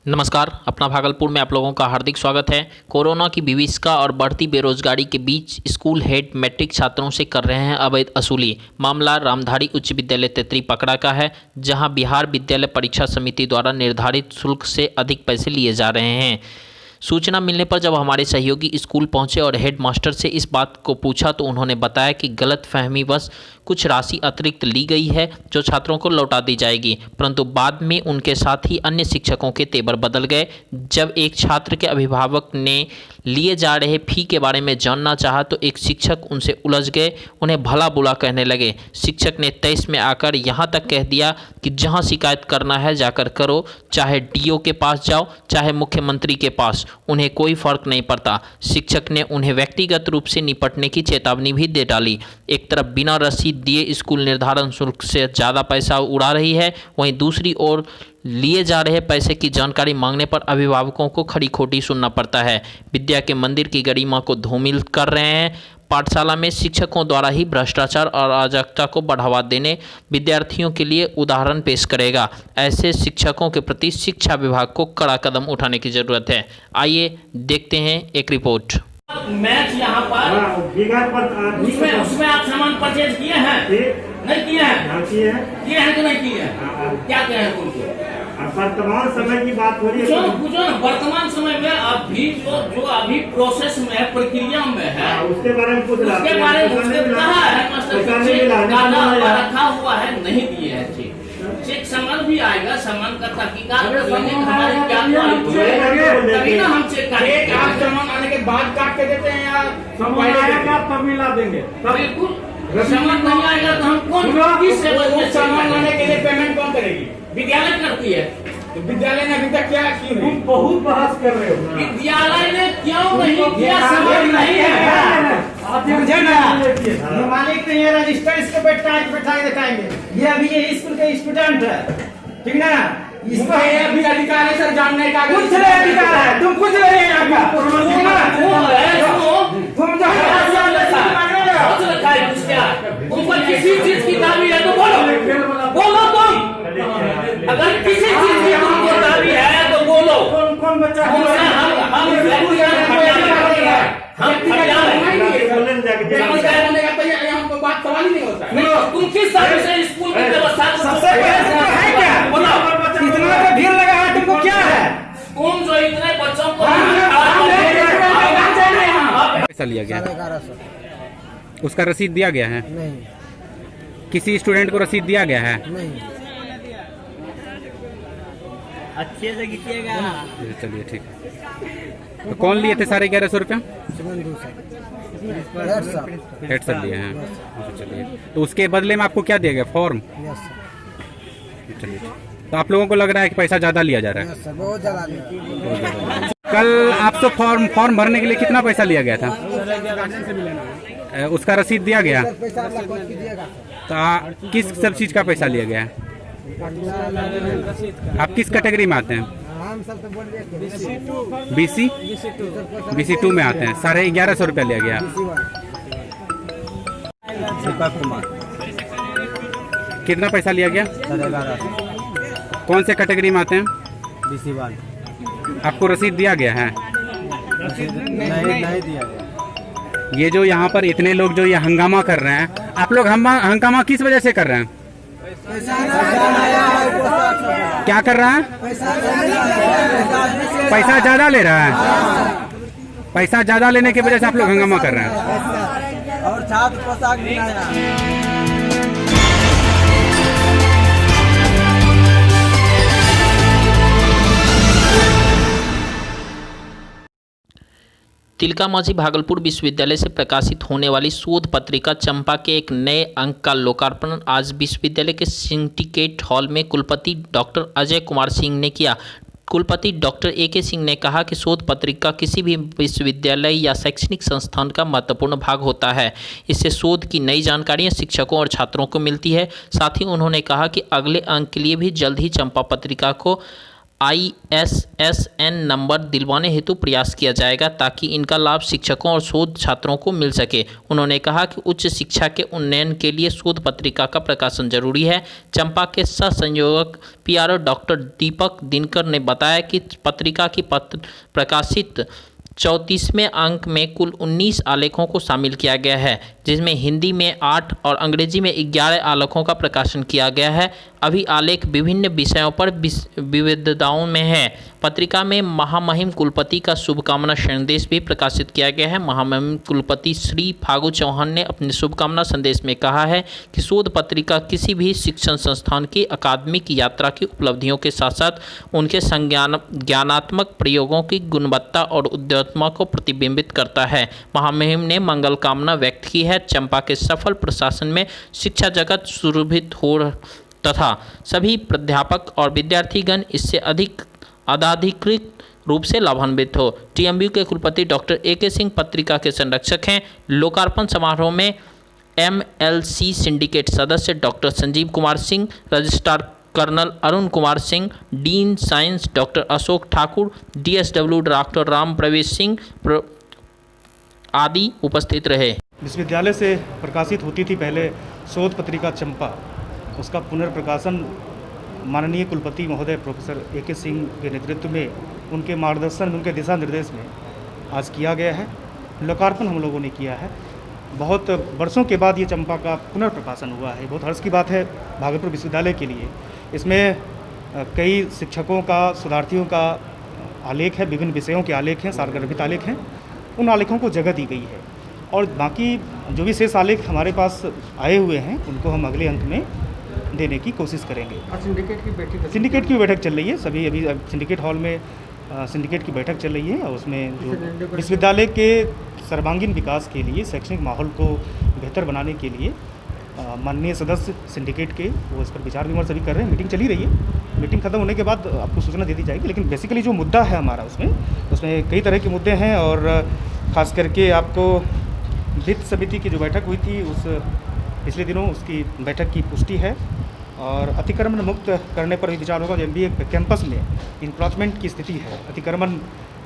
नमस्कार, अपना भागलपुर में आप लोगों का हार्दिक स्वागत है। कोरोना की विभीषिका और बढ़ती बेरोजगारी के बीच स्कूल हेड मैट्रिक छात्रों से कर रहे हैं अवैध वसूली। मामला रामधारी उच्च विद्यालय तेतरी पकड़ा का है, जहां बिहार विद्यालय परीक्षा समिति द्वारा निर्धारित शुल्क से अधिक पैसे लिए जा रहे हैं। सूचना मिलने पर जब हमारे सहयोगी स्कूल पहुंचे और हेड मास्टर से इस बात को पूछा तो उन्होंने बताया कि गलतफहमीवश कुछ राशि अतिरिक्त ली गई है जो छात्रों को लौटा दी जाएगी, परंतु बाद में उनके साथ ही अन्य शिक्षकों के तेवर बदल गए। जब एक छात्र के अभिभावक ने लिए जा रहे फी के बारे में जानना चाहा तो एक शिक्षक उनसे उलझ गए, उन्हें भला बुरा कहने लगे। शिक्षक ने तेईस में आकर यहाँ तक कह दिया कि जहाँ शिकायत करना है जाकर करो, चाहे डीओ के पास जाओ चाहे मुख्यमंत्री के पास, उन्हें कोई फर्क नहीं पड़ता। शिक्षक ने उन्हें व्यक्तिगत रूप से निपटने की चेतावनी भी दे डाली। एक तरफ बिना रसीद दिए स्कूल निर्धारण शुल्क से ज़्यादा पैसा उड़ा रही है, वहीं दूसरी ओर लिए जा रहे पैसे की जानकारी मांगने पर अभिभावकों को खरी खोटी सुनना पड़ता है। विद्या के मंदिर की गरिमा को धूमिल कर रहे हैं। पाठशाला में शिक्षकों द्वारा ही भ्रष्टाचार और अराजकता को बढ़ावा देने विद्यार्थियों के लिए उदाहरण पेश करेगा। ऐसे शिक्षकों के प्रति शिक्षा विभाग को कड़ा कदम उठाने की जरूरत है। आइए देखते हैं एक रिपोर्ट। मैच यहाँ पर उसमें आप सामान परचेज किए हैं? नहीं किए हैं? किए हैं तो नहीं किए हैं? क्या किए हैं उनको? वर्तमान समय की बात हो रही है। पूछो ना, वर्तमान समय में अभी जो अभी प्रोसेस में है, प्रक्रिया में है, उसके बारे में पूछ रहा, उसके बारे में कहा है रखा हुआ है, नहीं दिए हैं। चेक सामान भी आएगा, सामान का तहकीकात करेंगे, हमारे क्या तभी ना हम चेक करेंगे। आप सामान आने के बाद काट के देते हैं या सामान आएगा तब मिला देंगे। बिल्कुल, सामान नहीं आएगा तो हम कौन किस सामान लाने के लिए पेमेंट कौन करेगी? विद्यालय करती है। तो विद्यालय ने अभी तक क्या क्यों नहीं? बहुत बहस कर रहे हो। विद्यालय ने क्यों नहीं किया? सामान नहीं है। मुझे ना मालिक ने ये रजिस्टर इसको बैठा के दिखाएंगे। ये अभी ये स्कूल के स्टूडेंट है, ठीक ना? इसको ये अभी अधिकार है सर जानने का। कुछ नहीं अधिकार है, तुम कुछ नहीं है यहाँ का। ऊपर किसी चीज की दाबी है तो बोलो, बोलो तुम। अगर किसी चीज की तुमको दाबी है तो बोलो। कौन बच्चा बात सवाल ही नहीं होता। तुम किस तरह से स्कूल की व्यवस्था है क्या? इतना तो भीड़ लगा है, तुमको क्या है? तुम जो इतने बच्चों को पैसा लिया गया है? उसका रसीद दिया गया है? नहीं। किसी स्टूडेंट को रसीद दिया गया है? नहीं। अच्छे से कीजिएगा। चलिए ठीक है। तो कौन लिए थे सारे 1100 रुपया? हेड सर लिए हैं। अच्छा, चलिए। तो उसके बदले में आपको क्या दिया गया? फॉर्म? चलिए। तो आप लोगों को लग रहा है कि पैसा ज़्यादा लिया जा रहा है? बहुत ज़्यादा। कल आपसे फॉर्म भरने के लिए कितना पैसा लिया गया था? उसका रसीद दिया गया? तो किस सब चीज़ का पैसा लिया गया है? आप किस कैटेगरी में आते हैं? BC2 में आते हैं। 1150 रुपया लिया गया। कितना पैसा लिया गया? 11,500। कौन से कैटेगरी में आते हैं? BC1। आपको रसीद दिया गया है? नहीं दिया गया। ये जो यहाँ पर इतने लोग जो ये हंगामा कर रहे हैं, आप लोग हंगामा किस वजह से कर रहे हैं? क्या कर रहा है? पैसा ज्यादा ले रहा है। पैसा ज्यादा लेने की वजह से आप लोग हंगामा कर रहे हैं। और छात्र पोशाक भी आया। तिलका मांझी भागलपुर विश्वविद्यालय से प्रकाशित होने वाली शोध पत्रिका चंपा के एक नए अंक का लोकार्पण आज विश्वविद्यालय के सिंडिकेट हॉल में कुलपति डॉक्टर अजय कुमार सिंह ने किया। कुलपति डॉक्टर AK सिंह ने कहा कि शोध पत्रिका किसी भी विश्वविद्यालय या शैक्षणिक संस्थान का महत्वपूर्ण भाग होता है। इससे शोध की नई जानकारियां शिक्षकों और छात्रों को मिलती है। साथ ही उन्होंने कहा कि अगले अंक के लिए भी जल्द ही चंपा पत्रिका को ISSN नंबर दिलवाने हेतु प्रयास किया जाएगा ताकि इनका लाभ शिक्षकों और शोध छात्रों को मिल सके। उन्होंने कहा कि उच्च शिक्षा के उन्नयन के लिए शोध पत्रिका का प्रकाशन जरूरी है। चंपा के सह संयोजक PRO डॉक्टर दीपक दिनकर ने बताया कि पत्रिका की प्रकाशित 34वें अंक में कुल 19 आलेखों को शामिल किया गया है, जिसमें हिंदी में 8 और अंग्रेजी में 11 आलेखों का प्रकाशन किया गया है। अभी आलेख विभिन्न विषयों पर विविधताओं में है। पत्रिका में महामहिम कुलपति का शुभकामना संदेश भी प्रकाशित किया गया है। महामहिम कुलपति श्री फागू चौहान ने अपने शुभकामना संदेश में कहा है कि शोध पत्रिका किसी भी शिक्षण संस्थान की अकादमिक यात्रा की उपलब्धियों के साथ साथ उनके ज्ञानात्मक प्रयोगों की गुणवत्ता और उद्यमता को प्रतिबिंबित करता है। महामहिम ने मंगल कामना व्यक्त की है। चंपा के सफल प्रशासन में शिक्षा जगत सुरभित हो तथा सभी प्राध्यापक और विद्यार्थीगण इससे अधिक अधिकृत रूप से लाभान्वित हो। TMU के कुलपति डॉक्टर AK सिंह पत्रिका के संरक्षक हैं। लोकार्पण समारोह में MLC सिंडिकेट सदस्य doctor Sanjeev Kumar Singh, registrar colonel Arun Kumar Singh, dean science doctor Ashok Thakur, DSW doctor Ram Pravesh Singh आदि उपस्थित रहे। विश्वविद्यालय से प्रकाशित होती थी पहले शोध पत्रिका चंपा, उसका पुनर्प्रकाशन माननीय कुलपति महोदय प्रोफेसर AK सिंह के नेतृत्व में, उनके मार्गदर्शन में, उनके दिशा निर्देश में आज किया गया है। लोकार्पण हम लोगों ने किया है। बहुत वर्षों के बाद ये चंपा का पुनर्प्रकाशन हुआ है। बहुत हर्ष की बात है भागलपुर विश्वविद्यालय के लिए। इसमें कई शिक्षकों का, शोधार्थियों का आलेख है, विभिन्न विषयों के आलेख हैं, सारगर्भित आलेख हैं। उन आलेखों को जगह दी गई है और बाकी जो भी शेष आलेख हमारे पास आए हुए हैं उनको हम अगले अंक में देने की कोशिश करेंगे। सिंडिकेट की बैठक चल रही है। सभी अभी सिंडिकेट हॉल में सिंडिकेट की बैठक चल रही है और उसमें जो विश्वविद्यालय के सर्वांगीण विकास के लिए, शैक्षणिक माहौल को बेहतर बनाने के लिए माननीय सदस्य सिंडिकेट के वो इस पर विचार विमर्श अभी कर रहे हैं। मीटिंग चली रही है। मीटिंग खत्म होने के बाद आपको सूचना दे दी जाएगी। लेकिन बेसिकली जो मुद्दा है हमारा उसमें कई तरह के मुद्दे हैं और ख़ास करके आपको वित्त समिति की जो बैठक हुई थी उस पिछले दिनों उसकी बैठक की पुष्टि है और अतिक्रमण मुक्त करने पर भी विचार होगा। MBA कैंपस में इंक्रोचमेंट की स्थिति है, अतिक्रमण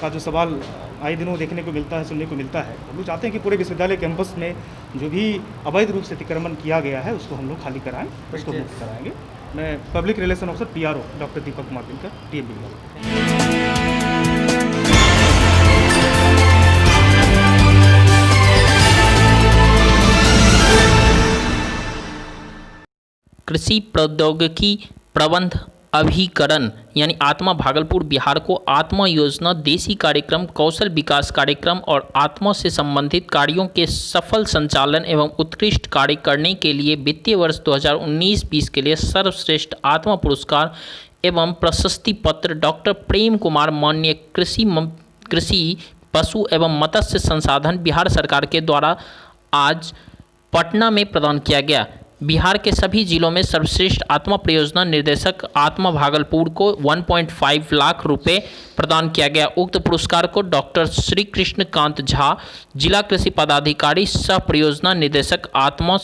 का जो सवाल आए दिनों देखने को मिलता है, सुनने को मिलता है। हम लोग चाहते हैं कि पूरे विश्वविद्यालय कैंपस में जो भी अवैध रूप से अतिक्रमण किया गया है उसको हम लोग खाली कराएं, उसको मुक्त कराएंगे। मैं public relation officer PRO doctor Deepak Kumar Dinkar, TMU। कृषि प्रौद्योगिकी प्रबंध अभिकरण यानी आत्मा भागलपुर बिहार को आत्मा योजना, देशी कार्यक्रम, कौशल विकास कार्यक्रम और आत्मा से संबंधित कार्यों के सफल संचालन एवं उत्कृष्ट कार्य करने के लिए वित्तीय वर्ष 2019-20 के लिए सर्वश्रेष्ठ आत्मा पुरस्कार एवं प्रशस्ति पत्र डॉक्टर प्रेम कुमार माननीय कृषि पशु एवं मत्स्य संसाधन बिहार सरकार के द्वारा आज पटना में प्रदान किया गया। बिहार के सभी जिलों में सर्वश्रेष्ठ आत्मा परियोजना निर्देशक आत्मा भागलपुर को 1.5 लाख रुपए प्रदान किया गया। उक्त पुरस्कार को डॉक्टर श्री कृष्ण कांत झा, जिला कृषि पदाधिकारी सह परियोजना निदेशक आत्मा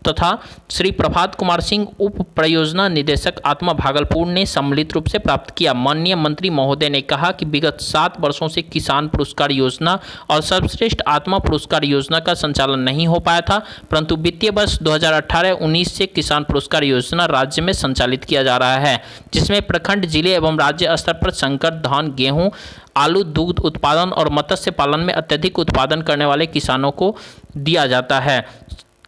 तथा श्री प्रभात कुमार सिंह, उप परियोजना निदेशक आत्मा भागलपुर ने सम्मिलित रूप से प्राप्त किया। माननीय मंत्री महोदय ने कहा कि विगत 7 वर्षों से किसान पुरस्कार योजना और सर्वश्रेष्ठ आत्मा पुरस्कार योजना का संचालन नहीं हो पाया था, परंतु वित्तीय वर्ष 2018-19 से किसान पुरस्कार योजना राज्य में संचालित किया जा रहा है, जिसमें प्रखंड, जिले एवं राज्य स्तर पर संकर धान, गेहूं, आलू, दुग्ध उत्पादन और मत्स्य पालन में अत्यधिक उत्पादन करने वाले किसानों को दिया जाता है।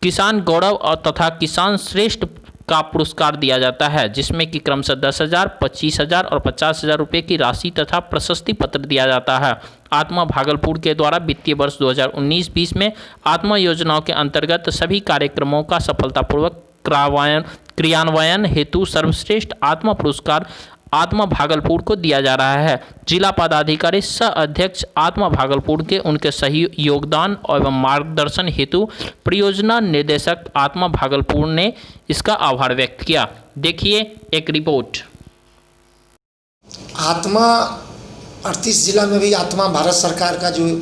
किसान गौरव और तथा किसान श्रेष्ठ का पुरस्कार दिया जाता है, जिसमें कि क्रमशः 10,000, 25,000 और 50,000 रुपये की राशि तथा प्रशस्ति पत्र दिया जाता है। आत्मा भागलपुर के द्वारा वित्तीय वर्ष 2019-20 में आत्मा योजनाओं के अंतर्गत सभी कार्यक्रमों का सफलतापूर्वक क्रियान्वयन हेतु सर्वश्रेष्ठ आत्मा पुरस्कार आत्मा भागलपुर को दिया जा रहा है। जिला पदाधिकारी सह अध्यक्ष आत्मा भागलपुर के उनके सही योगदान एवं मार्गदर्शन हेतु परियोजना निर्देशक आत्मा भागलपुर ने इसका आभार व्यक्त किया। देखिए एक रिपोर्ट। आत्मा 38 जिला में भी आत्मा भारत सरकार का जो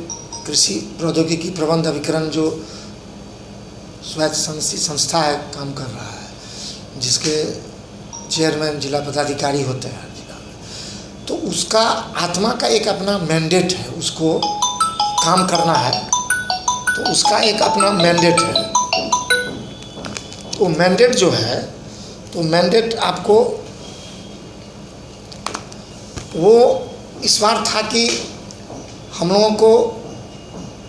कृषि प्रौद्योगिकी प्रबंध अभिकरण जो स्वायत्त संस्था है काम कर रहा है, जिसके चेयरमैन जिला पदाधिकारी होते हैं जिला में। तो उसका आत्मा का एक अपना मैंडेट है, उसको काम करना है, तो उसका एक अपना मैंडेट है। तो मैंडेट जो है, तो मैंडेट आपको वो इस बार था कि हम लोगों को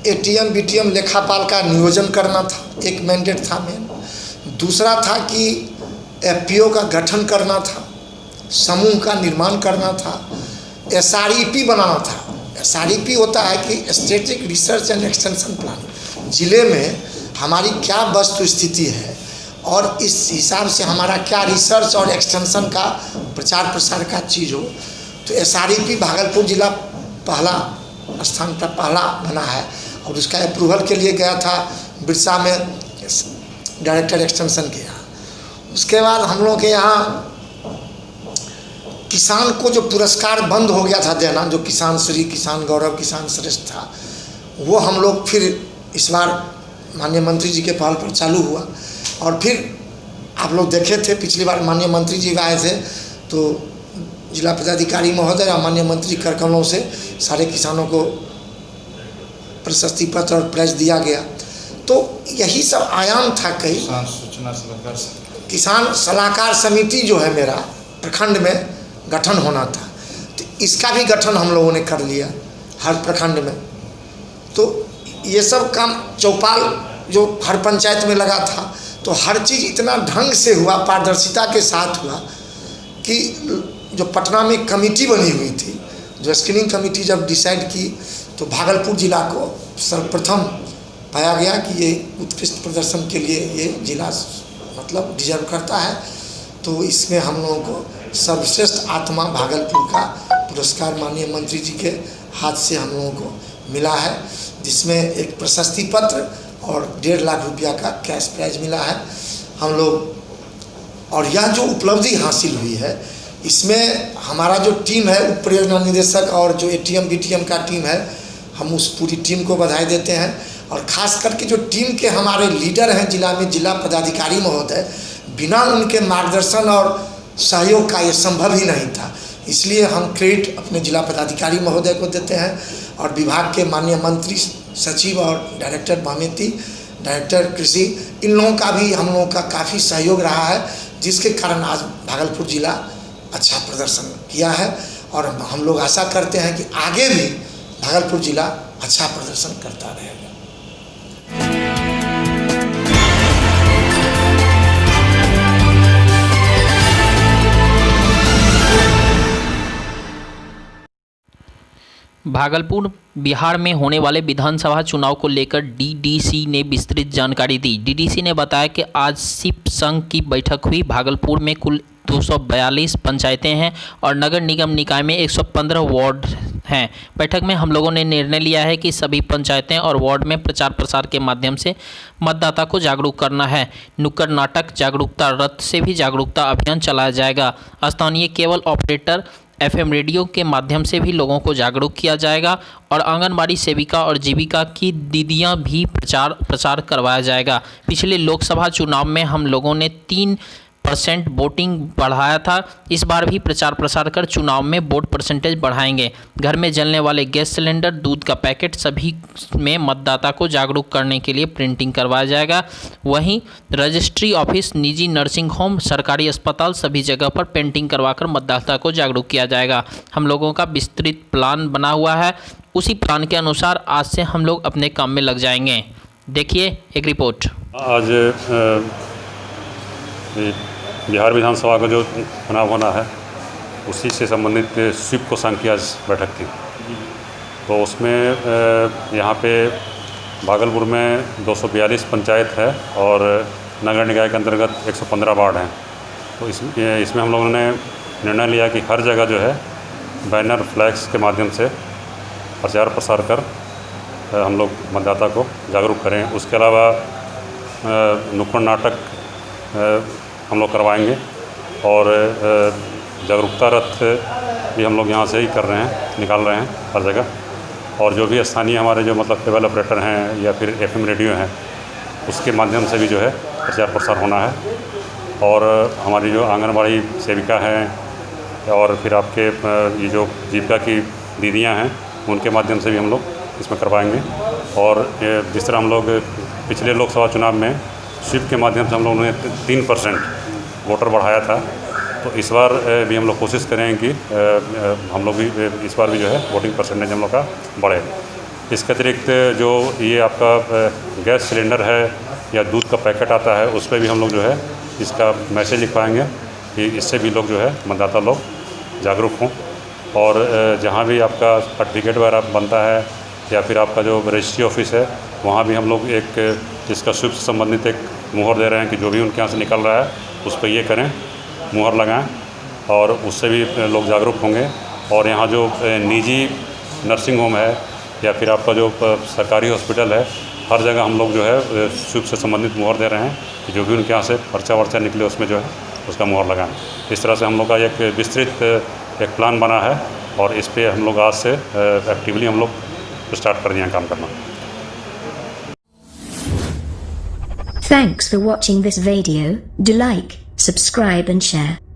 एटीएम बीटीएम लेखापाल का नियोजन करना था, एक मैंडेट था मेन। दूसरा था कि एफपीओ का गठन करना था, समूह का निर्माण करना था, एसआरईपी बनाना था। एसआरईपी होता है कि strategic research and extension plan, जिले में हमारी क्या वस्तु स्थिति है और इस हिसाब से हमारा क्या रिसर्च और एक्सटेंशन का प्रचार प्रसार का चीज़ हो। तो एसआरईपी भागलपुर जिला पहला स्थान पर पहला बना है और उसका अप्रूवल के लिए गया था बिरसा में डायरेक्टर एक्सटेंशन के यहाँ। उसके बाद हम लोग के यहाँ किसान को जो पुरस्कार बंद हो गया था देना, जो किसान श्री, किसान गौरव, किसान श्रेष्ठ था, वो हम लोग फिर इस बार माननीय मंत्री जी के पहल पर चालू हुआ। और फिर आप लोग देखे थे पिछली बार माननीय मंत्री जी आए थे तो जिला पदाधिकारी महोदय और माननीय मंत्री करकमलों से सारे किसानों को प्रशस्ति पत्र और प्राइज दिया गया। तो यही सब आयाम था। कई किसान सलाहकार समिति जो है मेरा प्रखंड में गठन होना था, तो इसका भी गठन हम लोगों ने कर लिया हर प्रखंड में। तो ये सब काम चौपाल जो हर पंचायत में लगा था, तो हर चीज़ इतना ढंग से हुआ, पारदर्शिता के साथ हुआ कि जो पटना में कमेटी बनी हुई थी, जो स्क्रीनिंग कमेटी जब डिसाइड की, तो भागलपुर जिला को सर्वप्रथम पाया गया कि ये उत्कृष्ट प्रदर्शन के लिए ये जिला मतलब डिजर्व करता है। तो इसमें हम लोगों को सर्वश्रेष्ठ आत्मा भागलपुर का पुरस्कार माननीय मंत्री जी के हाथ से हम लोगों को मिला है, जिसमें एक प्रशस्ति पत्र और 1.5 लाख रुपया का कैश प्राइज मिला है हम लोग। और यह जो उपलब्धि हासिल हुई है, इसमें हमारा जो टीम है, उप परियोजना निदेशक और जो एटीएम बीटीएम का टीम है, हम उस पूरी टीम को बधाई देते हैं। और ख़ास करके जो टीम के हमारे लीडर हैं जिला में, जिला पदाधिकारी महोदय, बिना उनके मार्गदर्शन और सहयोग का ये संभव ही नहीं था। इसलिए हम क्रेडिट अपने जिला पदाधिकारी महोदय को देते हैं और विभाग के माननीय मंत्री सचिव और डायरेक्टर बामेती, डायरेक्टर कृषि, इन लोगों का भी हम लोगों का काफ़ी सहयोग रहा है, जिसके कारण आज भागलपुर जिला अच्छा प्रदर्शन किया है। और हम लोग आशा करते हैं कि आगे भी भागलपुर जिला अच्छा प्रदर्शन करता रहेगा। भागलपुर बिहार में होने वाले विधानसभा चुनाव को लेकर डीडीसी ने विस्तृत जानकारी दी। डीडीसी ने बताया कि आज सिप संघ की बैठक हुई। भागलपुर में कुल 242 पंचायतें हैं और नगर निगम निकाय में 115 वार्ड हैं। बैठक में हम लोगों ने निर्णय लिया है कि सभी पंचायतें और वार्ड में प्रचार प्रसार के माध्यम से मतदाता को जागरूक करना है। नुक्कड़ नाटक, जागरूकता रथ से भी जागरूकता अभियान चलाया जाएगा। स्थानीय केबल ऑपरेटर, एफएम रेडियो के माध्यम से भी लोगों को जागरूक किया जाएगा और आंगनबाड़ी सेविका और जीविका की दीदियां भी प्रचार करवाया जाएगा। पिछले लोकसभा चुनाव में हम लोगों ने 3% वोटिंग बढ़ाया था। इस बार भी प्रचार प्रसार कर चुनाव में वोट परसेंटेज बढ़ाएंगे। घर में जलने वाले गैस सिलेंडर, दूध का पैकेट सभी में मतदाता को जागरूक करने के लिए प्रिंटिंग करवाया जाएगा। वहीं रजिस्ट्री ऑफिस, निजी नर्सिंग होम, सरकारी अस्पताल सभी जगह पर पेंटिंग करवाकर मतदाता को जागरूक किया जाएगा। हम लोगों का विस्तृत प्लान बना हुआ है। उसी प्लान के अनुसार आज से हम लोग अपने काम में लग जाएंगे। देखिए एक रिपोर्ट। आज बिहार विधानसभा का जो चुनाव होना है उसी से संबंधित स्वीप को संघ की आज बैठक थी। तो उसमें यहाँ पे भागलपुर में 242 पंचायत है और नगर निकाय के अंतर्गत 115 वार्ड हैं। तो इसमें हम लोगों ने निर्णय लिया कि हर जगह जो है बैनर, फ्लैक्स के माध्यम से प्रचार प्रसार कर हम लोग मतदाता को जागरूक करें। उसके अलावा नुक्कड़ नाटक हम लोग करवाएंगे और जागरूकता रथ भी हम लोग यहाँ से ही कर रहे हैं, निकाल रहे हैं हर जगह। और जो भी स्थानीय हमारे जो मतलब केबल ऑपरेटर हैं या फिर एफएम रेडियो हैं, उसके माध्यम से भी जो है प्रचार प्रसार होना है। और हमारी जो आंगनबाड़ी सेविका हैं और फिर आपके ये जो जीविका की दीदियाँ हैं उनके माध्यम से भी हम लोग इसमें करवाएंगे। और जिस तरह हम लोग पिछले लोकसभा चुनाव में स्वीप के माध्यम से हम लोगों ने 3% वोटर बढ़ाया था, तो इस बार भी हम लोग कोशिश करेंगे कि हम लोग भी इस बार भी जो है वोटिंग परसेंटेज हम लोग का बढ़े। इसके अतिरिक्त जो ये आपका गैस सिलेंडर है या दूध का पैकेट आता है उस पर भी हम लोग जो है इसका मैसेज लिख पाएंगे कि इससे भी लोग जो है मतदाता लोग जागरूक हों। और जहाँ भी आपका सर्टिफिकेट वगैरह बनता है या फिर आपका जो रजिस्ट्री ऑफिस है वहाँ भी हम लोग एक इसका स्वीप से संबंधित एक मुहर दे रहे हैं कि जो भी उनके यहाँ से निकल रहा है उस पर ये करें, मुहर लगाएं, और उससे भी लोग जागरूक होंगे। और यहाँ जो निजी नर्सिंग होम है या फिर आपका जो सरकारी हॉस्पिटल है, हर जगह हम लोग जो है स्वीप से संबंधित मुहर दे रहे हैं कि जो भी उनके यहाँ से पर्चा वर्चा निकले उसमें जो है उसका मुहर लगाएं। इस तरह से हम लोग का एक विस्तृत एक प्लान बना है और इस पर हम लोग आज से एक्टिवली हम लोग स्टार्ट कर दिए हैं काम करना। Thanks for watching this video. Do like, subscribe and share.